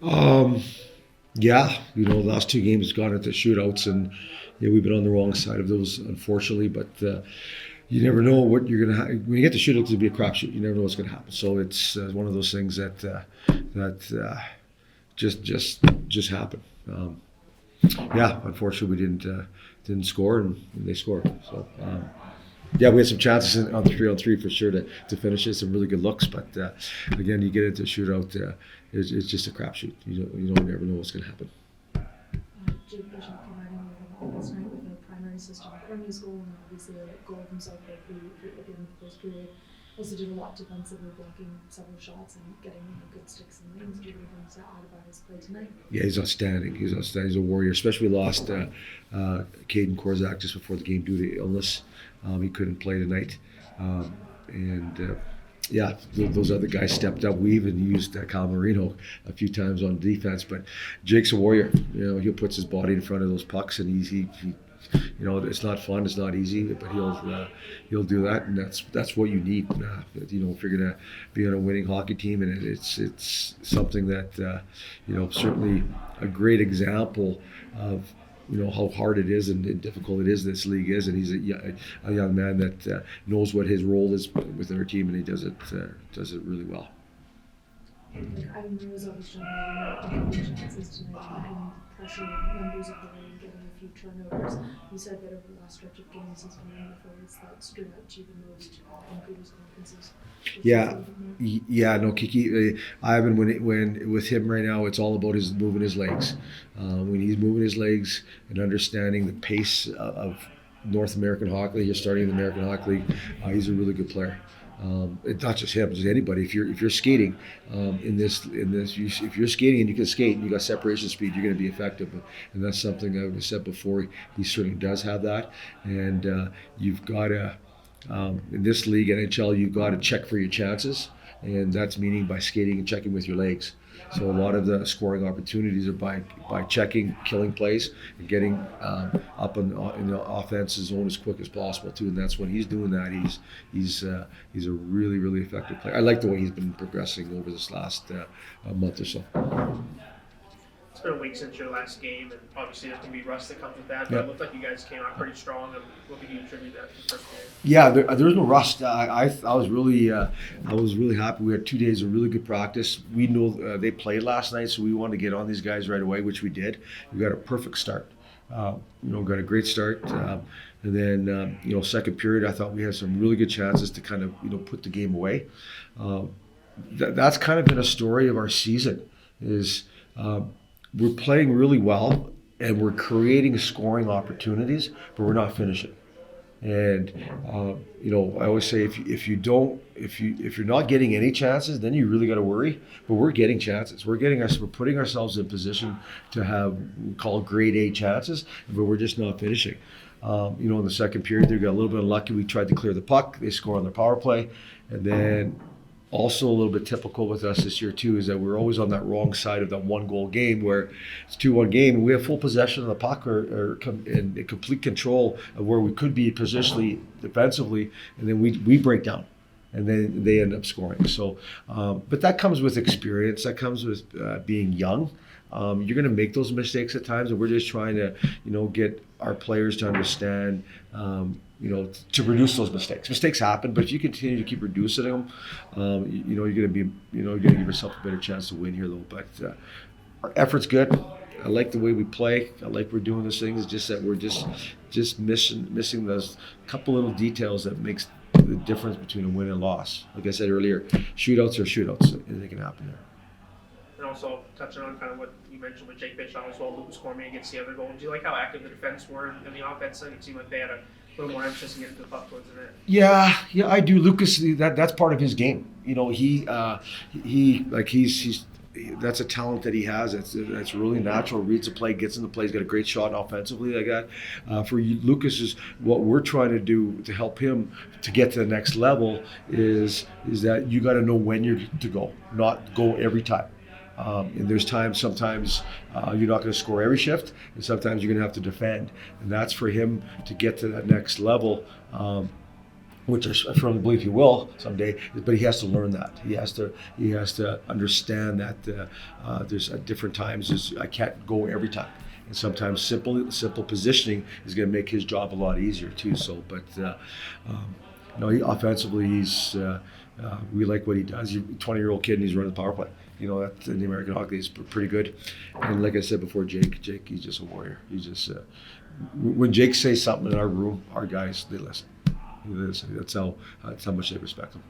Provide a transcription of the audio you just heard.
Um, yeah, the last two games gone into shootouts, and yeah, we've been on the wrong side of those, unfortunately. But you never know what you're gonna. When you get to shootouts, it'll be a crapshoot. You never know what's gonna happen. So it's one of those things that just happen. Yeah, unfortunately, we didn't score, and they scored. So. Yeah, we had some chances on the 3-on-3 for sure to finish it. Some really good looks, but again, you get into a shootout, it's just a crapshoot. You don't never know what's going to happen. Jake Bishop providing a lot last night with a primary system Cornelius goal and obviously a goal himself at the end of the first period. Also did a lot defensively, blocking several shots and getting good sticks and lanes. Do you have anything to add about his play tonight? Yeah, he's outstanding. He's outstanding. He's a warrior. Especially we lost Caden Korzak just before the game due to illness. He couldn't play tonight, and yeah, those other guys stepped up. We even used Cal Marino a few times on defense, but Jake's a warrior. He puts his body in front of those pucks, and he it's not fun, it's not easy, but he'll do that, and that's what you need. If you're gonna be on a winning hockey team, and it's something that certainly a great example of how hard it is and difficult it is this league is, and he's a young man that knows what his role is within our team, and he does it really well. Ivan Rose obviously not taking chances tonight and pressure members of the league, getting a few turnovers. You said that over the last stretch of games he's been one of the forwards that stood out to you the most in Peter's conferences. Yeah, no, Kiki, Ivan, when with him right now, it's all about his moving his legs. When he's moving his legs and understanding the pace of North American Hockey League, you're starting in the American Hockey League, he's a really good player. It's not just him, just anybody. If you're skating if you're skating and you can skate and you got separation speed, you're going to be effective. And that's something I've said before. He certainly does have that, and you've got to in this league, NHL, you've got to check for your chances, and that's meaning by skating and checking with your legs. So a lot of the scoring opportunities are by checking, killing plays, and getting up in the offensive zone as quick as possible too. And that's when he's doing that. He's a really, really effective player. I like the way he's been progressing over this last month or so. It's been a week since your last game, and obviously there can be rust that comes with that. But It looked like you guys came out pretty strong. And what could you attribute that to the first game? Yeah, there was no rust. I was really happy. We had 2 days of really good practice. We know they played last night, so we wanted to get on these guys right away, which we did. We got a perfect start. Got a great start. And then, second period, I thought we had some really good chances to kind of, put the game away. That's kind of been a story of our season is we're playing really well and we're creating scoring opportunities, but we're not finishing. And I always say if you're not getting any chances, then you really got to worry. But we're getting chances. We're putting ourselves in position to have called grade A chances, but we're just not finishing. In the second period, they got a little bit unlucky. We tried to clear the puck. They score on their power play, and then. Also, a little bit typical with us this year too is that we're always on that wrong side of that 1-goal game where it's 2-1 game and we have full possession of the puck or in complete control of where we could be positionally defensively, and then we break down and then they end up scoring. So, but that comes with experience. That comes with being young. You're going to make those mistakes at times, and we're just trying to, get our players to understand, to reduce those mistakes. Mistakes happen, but if you continue to keep reducing them, you're going to be, you're going to give yourself a better chance to win here, though. But our effort's good. I like the way we play. I like we're doing those things. It's just that we're just missing those couple little details that makes the difference between a win and loss. Like I said earlier, shootouts are shootouts. Anything can happen there. And also touching on kind of what you mentioned with Jake Bischoff as well, Lucas Cormier against the other goal. Do you like how active the defense were in the offense? It seemed like they had a little more emphasis in getting the puck towards the net. Yeah, I do. Lucas, that's part of his game. He's that's a talent that he has. That's really natural. Reads the play, gets in the play. He's got a great shot offensively like that. For Lucas, is what we're trying to do to help him to get to the next level is that you got to know when you're to go, not go every time. And there's times, sometimes you're not going to score every shift, and sometimes you're going to have to defend. And that's for him to get to that next level. which I firmly believe he will someday. But he has to learn that. He has to understand that there's at different times. I can't go every time. And sometimes simple positioning is going to make his job a lot easier too. So, but no, offensively, we like what he does. He's a 20-year-old kid and he's running the power play. You know, that in the American Hockey League is pretty good. And like I said before, Jake, he's just a warrior. He's just when Jake says something in our room, our guys they listen. That's how much they respect him.